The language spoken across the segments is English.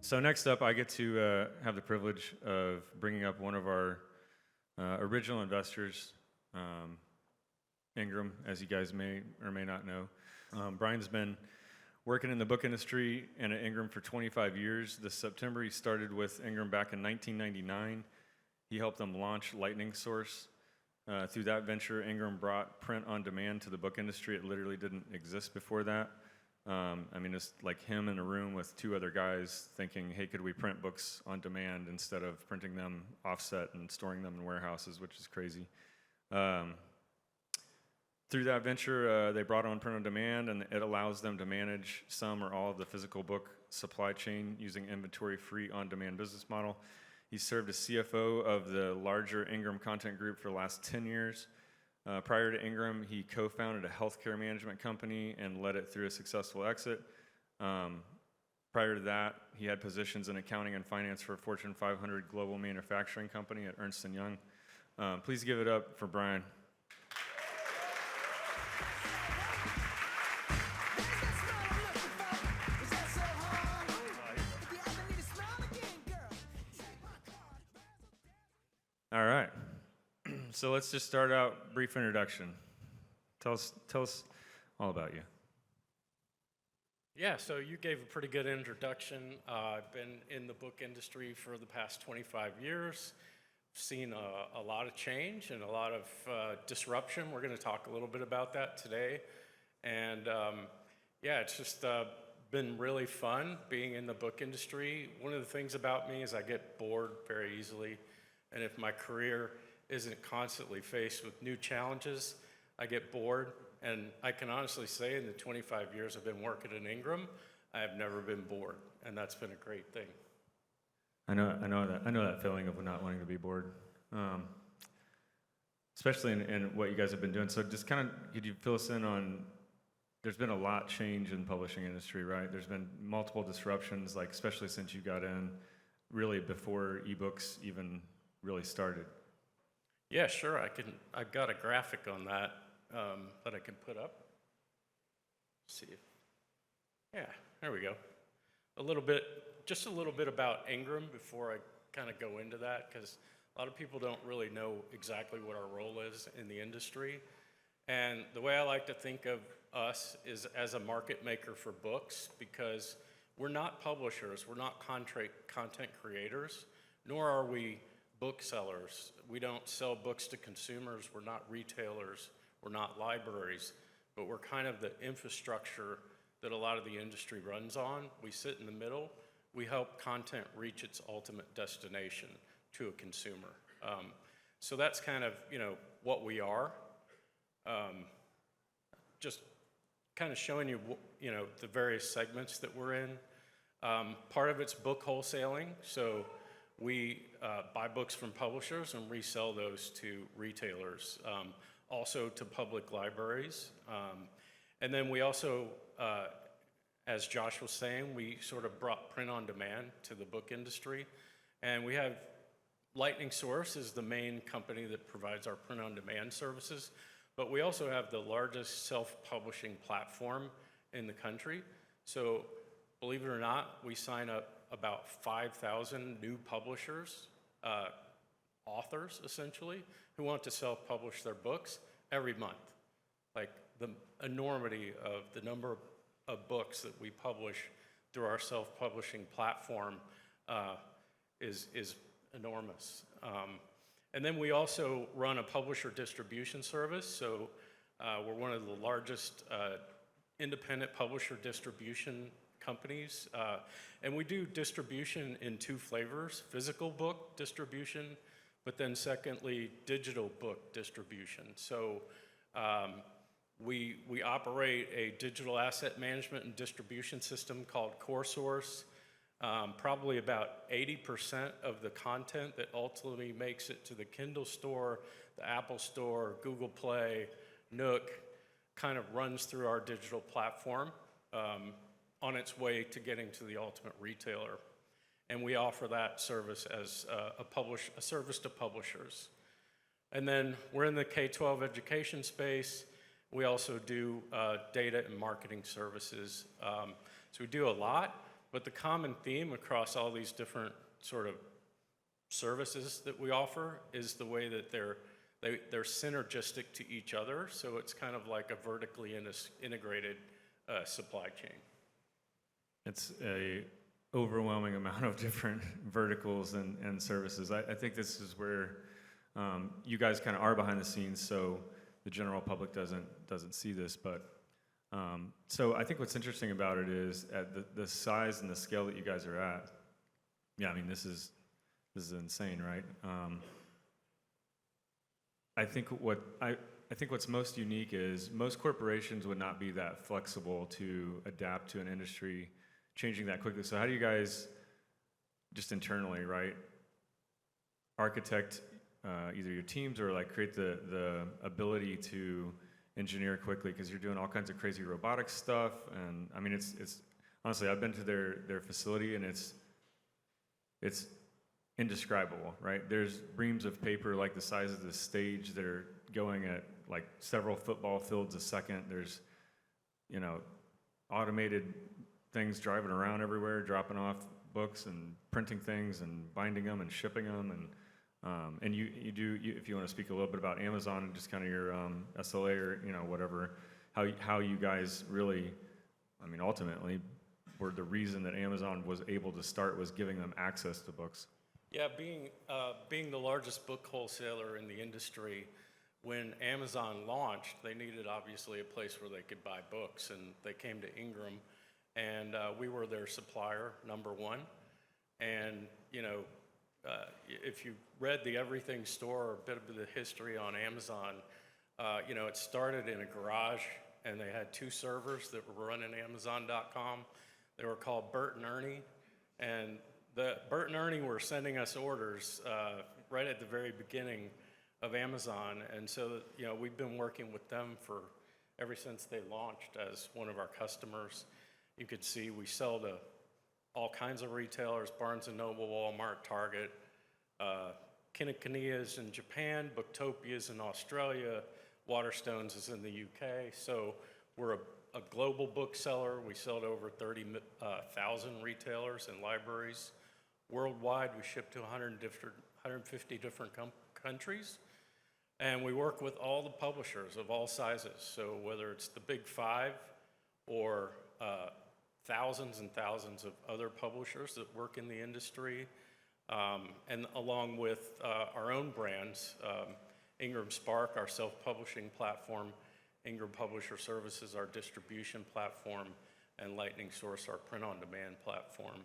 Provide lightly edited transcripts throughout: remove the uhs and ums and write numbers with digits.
So next up, I get to have the privilege of bringing up one of our original investors, Ingram, as you guys may or may not know. Brian's been working in the book industry and at Ingram for 25 years. This September, he started with Ingram back in 1999. He helped them launch Lightning Source. Through that venture, Ingram brought print on demand to the book industry. It literally didn't exist before that. It's like him in a room with two other guys thinking, hey, could we print books on demand instead of printing them offset and storing them in warehouses, which is crazy. Through that venture, they brought on print on demand, and it allows them to manage some or all of the physical book supply chain using inventory-free on-demand business model. He served as CFO of the larger Ingram Content Group for the last 10 years. Prior to Ingram, he co-founded a healthcare management company and led it through a successful exit. Prior to that, he had positions in accounting and finance for a Fortune 500 global manufacturing company at Ernst & Young. Please give it up for Brian. All right. So let's just start out, brief introduction. Tell us all about you. Yeah, so you gave a pretty good introduction. I've been in the book industry for the past 25 years. Seen a lot of change and a lot of disruption. We're going to talk a little bit about that today. And it's just been really fun being in the book industry. One of the things about me is I get bored very easily. And if my career isn't constantly faced with new challenges, I get bored. And I can honestly say in the 25 years I've been working at Ingram, I have never been bored. And that's been a great thing. I know that feeling of not wanting to be bored, especially in what you guys have been doing. So just kind of, could you fill us in on, there's been a lot change in the publishing industry, right? There's been multiple disruptions, like especially since you got in, really before ebooks even really started. Yeah, sure. I've got a graphic on that that I can put up. Let's see. Yeah, there we go. Just a little bit about Ingram before I kind of go into that, because a lot of people don't really know exactly what our role is in the industry. And the way I like to think of us is as a market maker for books, because we're not publishers, we're not content creators, nor are we booksellers. We don't sell books to consumers. We're not retailers. We're not libraries. But we're kind of the infrastructure that a lot of the industry runs on. We sit in the middle. We help content reach its ultimate destination to a consumer. So that's kind of what we are. Just kind of showing you the various segments that we're in. Part of it's book wholesaling. So we buy books from publishers and resell those to retailers, also to public libraries. And then we also, as Josh was saying, we sort of brought print on demand to the book industry. And we have Lightning Source is the main company that provides our print on demand services. But we also have the largest self-publishing platform in the country. So believe it or not, we sign up about 5,000 new publishers, authors essentially, who want to self-publish their books every month. Like the enormity of the number of books that we publish through our self-publishing platform is enormous. And then we also run a publisher distribution service. So we're one of the largest independent publisher distribution companies. And we do distribution in two flavors: physical book distribution, but then secondly, digital book distribution. So we operate a digital asset management and distribution system called CoreSource. Probably about 80% of the content that ultimately makes it to the Kindle store, the Apple store, Google Play, Nook, kind of runs through our digital platform on its way to getting to the ultimate retailer. And we offer that service as a service to publishers. And then we're in the K-12 education space. We also do data and marketing services. So we do a lot, But the common theme across all these different sort of services that we offer is the way that they're synergistic to each other. So it's kind of like a vertically integrated supply chain. It's a overwhelming amount of different verticals and services. I think this is where you guys kind of are behind the scenes, so the general public doesn't see this. But so I think what's interesting about it is at the size and the scale that you guys are at. Yeah, I mean this is insane, right? I think what's most unique is most corporations would not be that flexible to adapt to an industry changing that quickly. So how do you guys, just internally, right, architect either your teams or like create the ability to engineer quickly? Because you're doing all kinds of crazy robotics stuff, and I mean it's honestly, I've been to their facility and it's indescribable, right? There's reams of paper like the size of the stage that are going at like several football fields a second. There's, automated things driving around everywhere, dropping off books and printing things and binding them and shipping them. And you if you want to speak a little bit about Amazon and just kind of your SLA or whatever, how you guys really, I mean, ultimately, were the reason that Amazon was able to start was giving them access to books. Yeah, being the largest book wholesaler in the industry, when Amazon launched, they needed obviously a place where they could buy books, and they came to Ingram, and we were their supplier number one. And if you read the Everything Store or a bit of the history on Amazon, it started in a garage, and they had two servers that were running Amazon.com. They were called Bert and Ernie, and Bert and Ernie were sending us orders right at the very beginning of Amazon, and so we've been working with them ever since they launched as one of our customers. You could see we sell to all kinds of retailers: Barnes & Noble, Walmart, Target, Kinokuniya's in Japan, Booktopia's in Australia, Waterstones is in the UK. So we're a global bookseller. We sell to over 30,000 retailers and libraries. Worldwide, we ship to 150 different countries. And we work with all the publishers of all sizes. So whether it's the big five or thousands and thousands of other publishers that work in the industry, and along with our own brands, Ingram Spark, our self-publishing platform, Ingram Publisher Services, our distribution platform, and Lightning Source, our print-on-demand platform.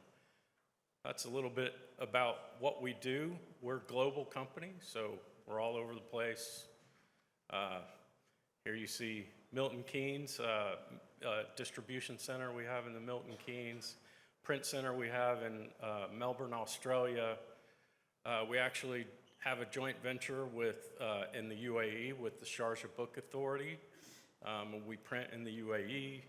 That's a little bit about what we do. We're a global company, so we're all over the place. Here you see Milton Keynes, distribution center we have in the Milton Keynes, print center we have in Melbourne, Australia. We actually have a joint venture in the UAE with the Sharjah Book Authority. We print in the UAE.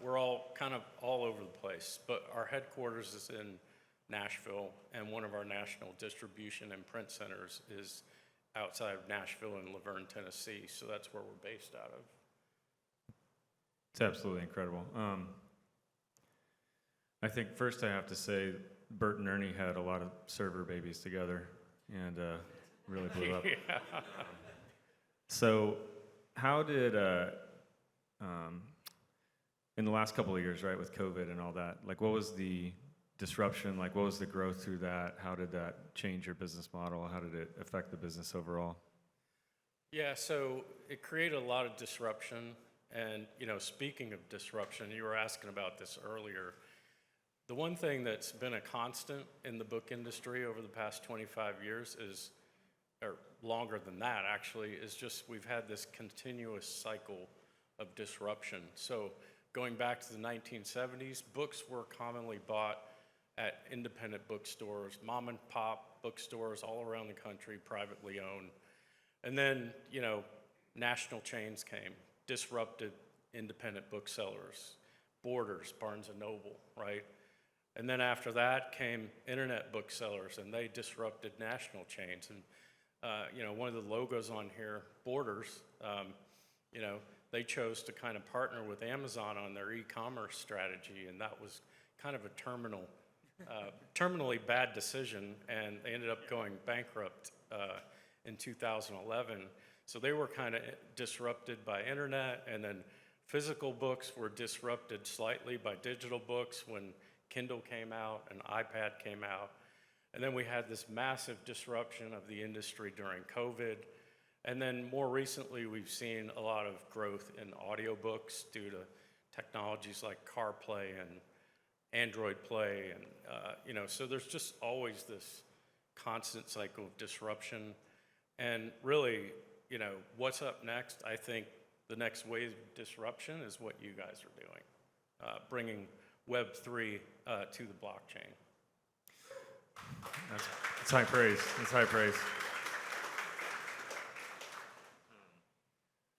We're all kind of all over the place, but our headquarters is in Nashville, and one of our national distribution and print centers is outside of Nashville in Laverne, Tennessee. So that's where we're based out of. It's absolutely incredible. I think first I have to say Bert and Ernie had a lot of server babies together and really blew up. Yeah. So how did, in the last couple of years, right, with COVID and all that, like what was the disruption, like what was the growth through that? How did that change your business model? How did it affect the business overall? Yeah, so it created a lot of disruption. And, speaking of disruption, you were asking about this earlier. The one thing that's been a constant in the book industry over the past 25 years or longer than that actually, is just we've had this continuous cycle of disruption. So going back to the 1970s, books were commonly bought at independent bookstores, mom and pop bookstores all around the country, privately owned. And then, national chains came, disrupted independent booksellers, Borders, Barnes & Noble, right? And then after that came internet booksellers, and they disrupted national chains. And, one of the logos on here, Borders, they chose to kind of partner with Amazon on their e-commerce strategy, and that was kind of a terminally bad decision, and they ended up going bankrupt in 2011. So they were kind of disrupted by internet, and then physical books were disrupted slightly by digital books when Kindle came out and iPad came out. And then we had this massive disruption of the industry during COVID. And then more recently, we've seen a lot of growth in audiobooks due to technologies like CarPlay and Android Play. And, so there's just always this constant cycle of disruption. And really, what's up next? I think the next wave of disruption is what you guys are doing, bringing Web3 to the blockchain. That's high praise. That's high praise.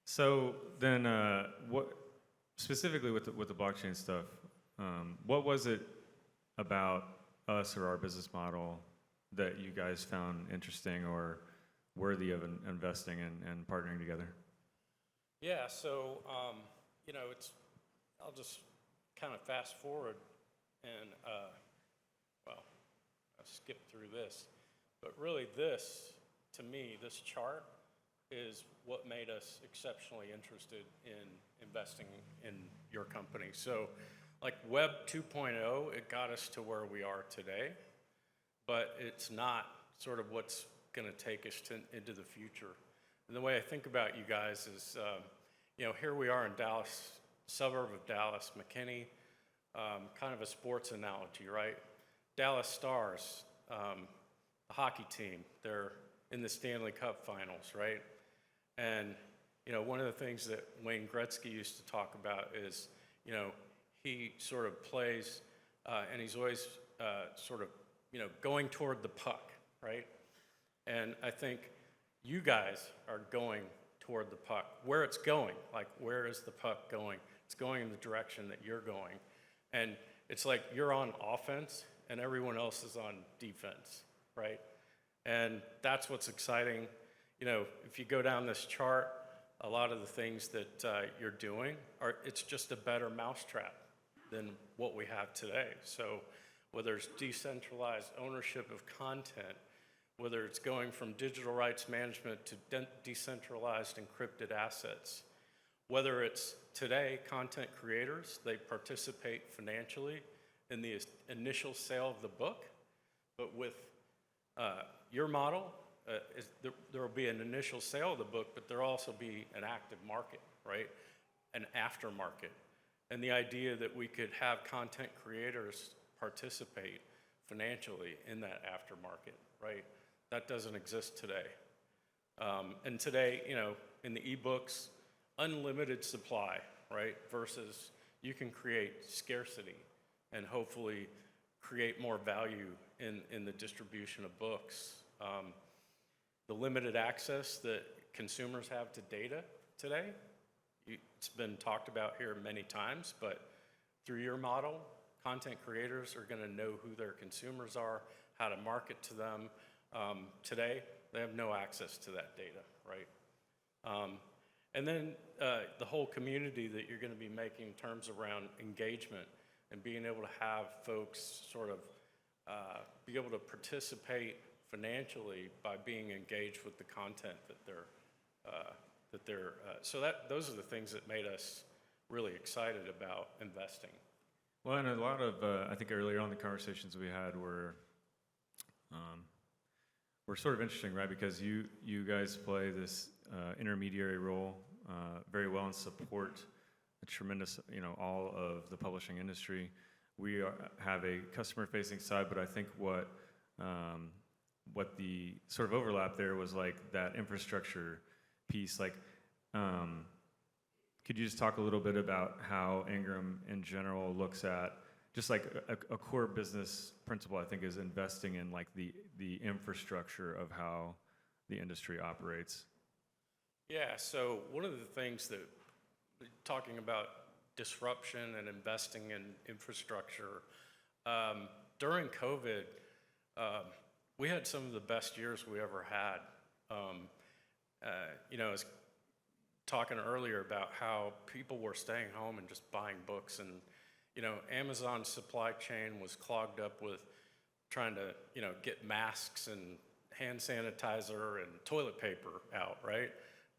So then, what specifically with the blockchain stuff? What was it about us or our business model that you guys found interesting or worthy of investing in and partnering together? Yeah. So I'll just kind of fast forward and I'll skip through this, but really this, to me, this chart is what made us exceptionally interested in investing in your company. So like Web 2.0, it got us to where we are today, but it's not sort of what's going to take us into the future. And the way I think about you guys is, here we are in Dallas, suburb of Dallas, McKinney, kind of a sports analogy, right? Dallas Stars, the hockey team, they're in the Stanley Cup finals, right? And, one of the things that Wayne Gretzky used to talk about is, he sort of plays, and he's always sort of, going toward the puck, right? And I think you guys are going toward the puck. Where it's going, like where is the puck going? It's going in the direction that you're going. And it's like you're on offense and everyone else is on defense, right? And that's what's exciting. If you go down this chart, a lot of the things that you're doing it's just a better mousetrap than what we have today. So whether it's decentralized ownership of content, whether it's going from digital rights management to decentralized encrypted assets, whether it's today content creators, they participate financially in the initial sale of the book, but with your model, there will be an initial sale of the book, but there'll also be an active market, right? An aftermarket. And the idea that we could have content creators participate financially in that aftermarket, right? That doesn't exist today. And today, in the ebooks, unlimited supply, right? Versus you can create scarcity and hopefully create more value in the distribution of books. The limited access that consumers have to data today, it's been talked about here many times, but through your model, content creators are going to know who their consumers are, how to market to them. Today, they have no access to that data, right? And then the whole community that you're going to be making in terms around engagement and being able to have folks sort of be able to participate financially by being engaged with the content that they're those are the things that made us really excited about investing. Well, and a lot of I think earlier on the conversations we had were sort of interesting, right? Because you guys play this intermediary role very well and support a tremendous, all of the publishing industry. We have a customer-facing side, but I think what the sort of overlap there was like that infrastructure piece. Like, could you just talk a little bit about how Ingram in general looks at just like a core business principle? I think is investing in like the infrastructure of how the industry operates. Yeah. So one of the things that talking about disruption and investing in infrastructure during COVID. We had some of the best years we ever had. As talking earlier about how people were staying home and just buying books, and Amazon's supply chain was clogged up with trying to get masks and hand sanitizer and toilet paper out, right?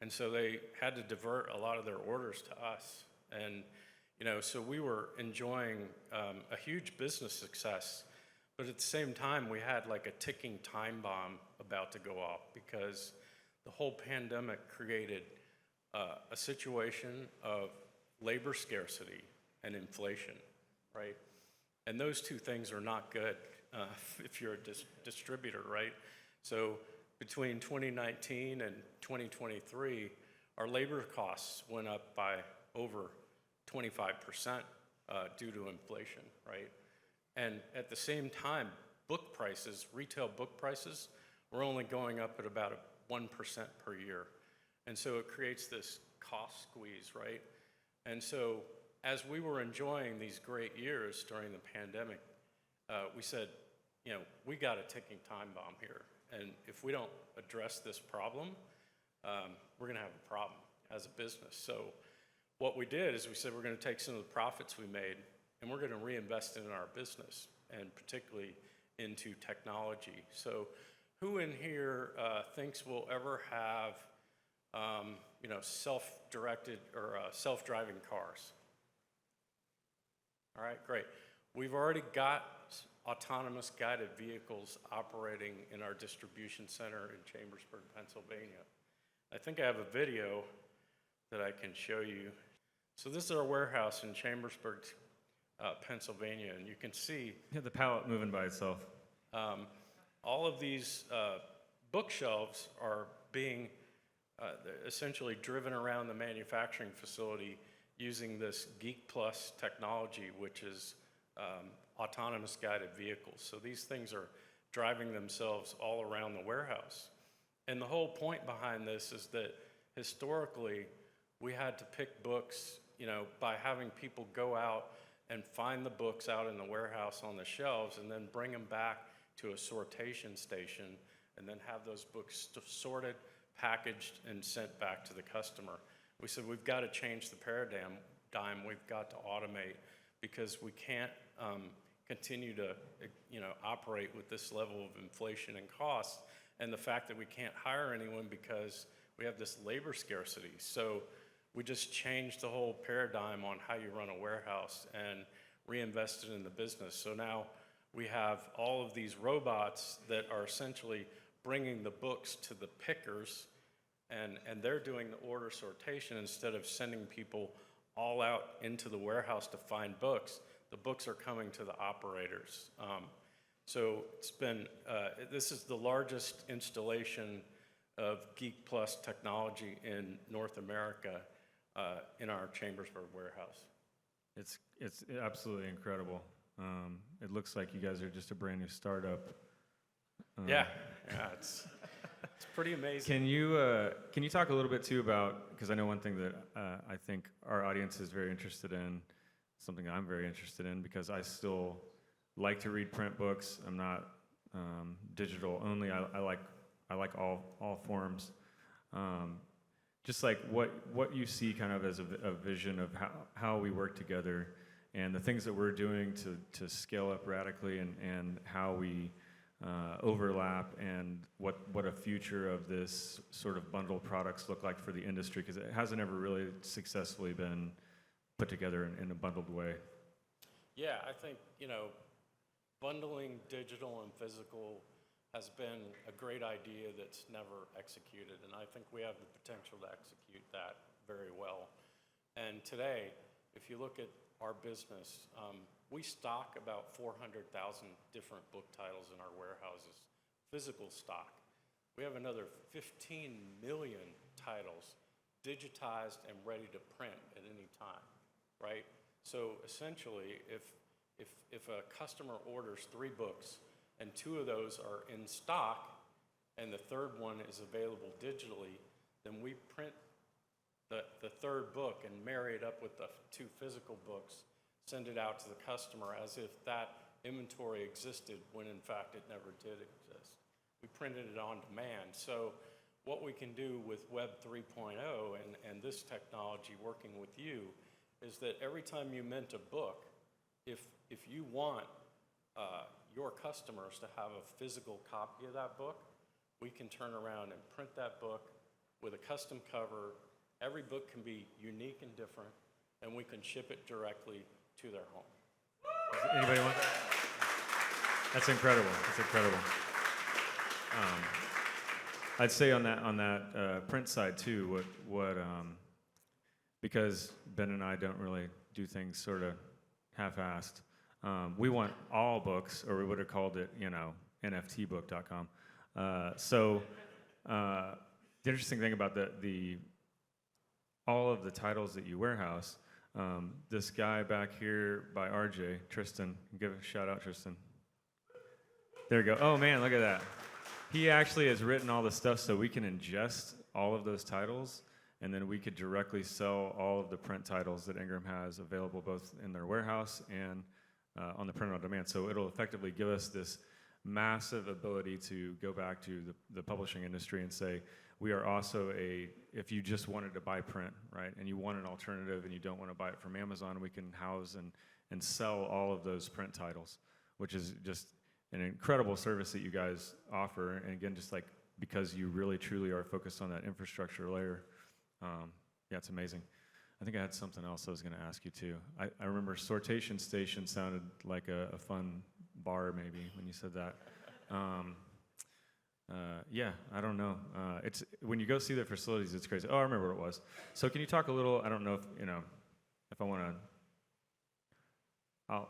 And so they had to divert a lot of their orders to us, and so we were enjoying a huge business success, but at the same time we had like a ticking time bomb about to go off, because the whole pandemic created a situation of labor scarcity and inflation, right? And those two things are not good if you're a distributor, right? So between 2019 and 2023, our labor costs went up by over 25% due to inflation, right? And at the same time, book prices, retail book prices, were only going up at about 1% per year. And so it creates this cost squeeze, right? And so as we were enjoying these great years during the pandemic, we said, we got a ticking time bomb here. And if we don't address this problem, we're gonna have a problem as a business. So what we did is we said we're gonna take some of the profits we made and we're gonna reinvest in our business, and particularly into technology. So who in here thinks we'll ever have self-directed or self-driving cars? All right, great. We've already got autonomous guided vehicles operating in our distribution center in Chambersburg, Pennsylvania. I think I have a video that I can show you. So this is our warehouse in Chambersburg, Pennsylvania, and you can see The pallet moving by itself. all of these bookshelves are being essentially driven around the manufacturing facility using this Geek Plus technology, which is autonomous guided vehicles. So these things are driving themselves all around the warehouse. And the whole point behind this is that historically we had to pick books, by having people go out and find the books out in the warehouse on the shelves and then bring them back to a sortation station and then have those books sorted, packaged, and sent back to the customer. We said we've got to change the paradigm. We've got to automate, because we can't continue to operate with this level of inflation and costs, and the fact that we can't hire anyone because we have this labor scarcity. So we just changed the whole paradigm on how you run a warehouse and reinvested in the business. So now we have all of these robots that are essentially bringing the books to the pickers, and they're doing the order sortation instead of sending people all out into the warehouse to find books. The books are coming to the operators. So it's been, this is the largest installation of Geek Plus technology in North America in our Chambersburg warehouse. It's absolutely incredible. It looks like you guys are just a brand new startup. Yeah, it's pretty amazing. Can you talk a little bit too about, because I know one thing that I think our audience is very interested in, something I'm very interested in, because I still like to read print books. I'm not digital only. I like all forms. Just like what you see kind of as a vision of how we work together, and the things that we're doing to scale up radically, and how we overlap, and what a future of this sort of bundled products look like for the industry, because it hasn't ever really successfully been put together in a bundled way. Yeah, I think, bundling digital and physical has been a great idea that's never executed, and I think we have the potential to execute that very well. And today, if you look at our business, we stock about 400,000 different book titles in our warehouses, physical stock. We have another 15 million titles digitized and ready to print at any time, right? So essentially, if a customer orders 3 books and 2 of those are in stock and the third one is available digitally, then we print the third book and marry it up with the 2 physical books, send it out to the customer as if that inventory existed when in fact it never did exist. We printed it on demand. So what we can do with Web 3.0 and this technology working with you is that every time you mint a book, if you want your customers to have a physical copy of that book, we can turn around and print that book with a custom cover. Every book can be unique and different, and we can ship it directly to their home. Anybody want that? That's incredible. That's incredible. I'd say on that print side too, because Ben and I don't really do things sort of half-assed. We want all books, or we would have called it, NFTbook.com. So the interesting thing about all of the titles that you warehouse, this guy back here by RJ, Tristan, give a shout out, Tristan. There you go. Oh man, look at that. He actually has written all the stuff so we can ingest all of those titles, and then we could directly sell all of the print titles that Ingram has available both in their warehouse and on the print on demand. So it'll effectively give us this massive ability to go back to the publishing industry and say, we are also if you just wanted to buy print, right, and you want an alternative and you don't want to buy it from Amazon, we can house and sell all of those print titles, which is just an incredible service that you guys offer. And again, just like because you really truly are focused on that infrastructure layer, yeah, it's amazing. I think I had something else I was going to ask you too. I remember sortation station sounded like a fun bar maybe when you said that. Yeah, I don't know. It's when you go see their facilities, it's crazy. Oh, I remember what it was. So can you talk a little? I don't know if I want to.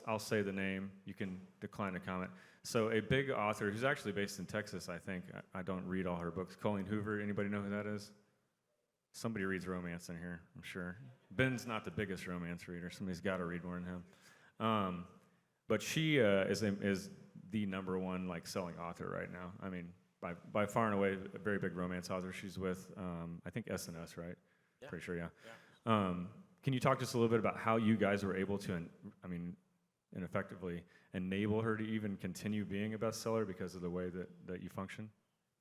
I'll say the name. You can decline to comment. So a big author who's actually based in Texas, I think. I don't read all her books. Colleen Hoover. Anybody know who that is? Somebody reads romance in here, I'm sure. Ben's not the biggest romance reader. Somebody's got to read more than him. But she is the number one selling author right now. I mean, by far and away, a very big romance author. She's with I think S&S, right? Yeah. Pretty sure, yeah. Can you talk to us a little bit about how you guys were able to, and effectively enable her to even continue being a bestseller because of the way that you function?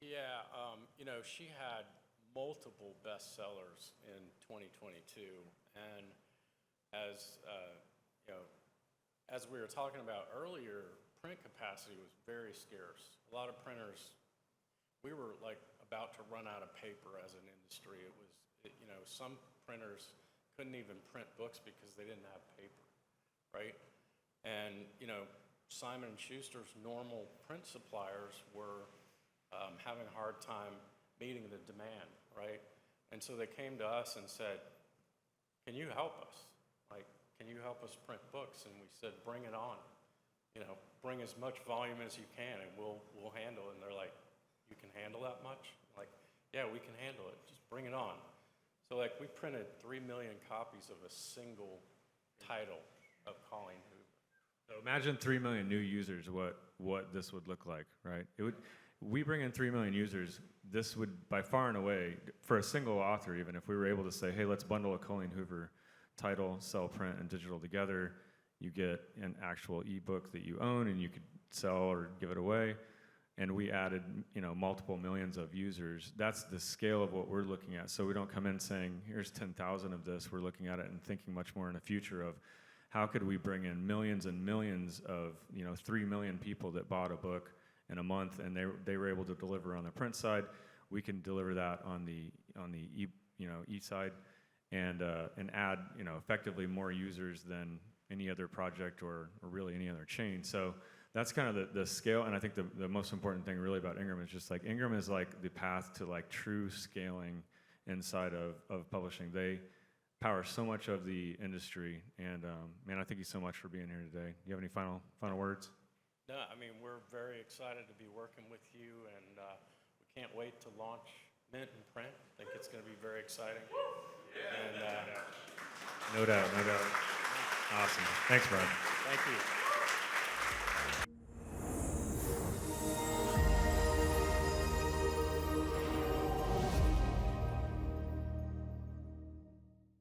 Yeah, she had multiple bestsellers in 2022, and as we were talking about earlier, print capacity was very scarce. A lot of printers, we were about to run out of paper as an industry. Some printers couldn't even print books because they didn't have paper, right? And Simon & Schuster's normal print suppliers were having a hard time meeting the demand, right? And so they came to us and said, can you help us? Can you help us print books? And we said, bring it on. Bring as much volume as you can and we'll handle it. And they're like, you can handle that much? Yeah, we can handle it. Just bring it on. So we printed 3 million copies of a single title of Colleen Hoover. So imagine 3 million new users, what this would look like, right? We bring in 3 million users, this would by far and away, for a single author even, if we were able to say, hey, let's bundle a Colleen Hoover title, sell print and digital together, you get an actual ebook that you own and you could sell or give it away. And we added, multiple millions of users. That's the scale of what we're looking at. So we don't come in saying, here's 10,000 of this. We're looking at it and thinking much more in the future of how could we bring in millions and millions of, 3 million people that bought a book in a month and they were able to deliver on the print side. We can deliver that on the e-side and add, effectively more users than any other project or really any other chain. So that's kind of the scale, and I think the most important thing really about Ingram is just Ingram is the path to true scaling inside of publishing. They power so much of the industry, and man, I thank you so much for being here today. Do you have any final words? No, we're very excited to be working with you, and we can't wait to launch Mint and Print. I think it's going to be very exciting. No doubt. Awesome. Thanks, Brian. Thank you.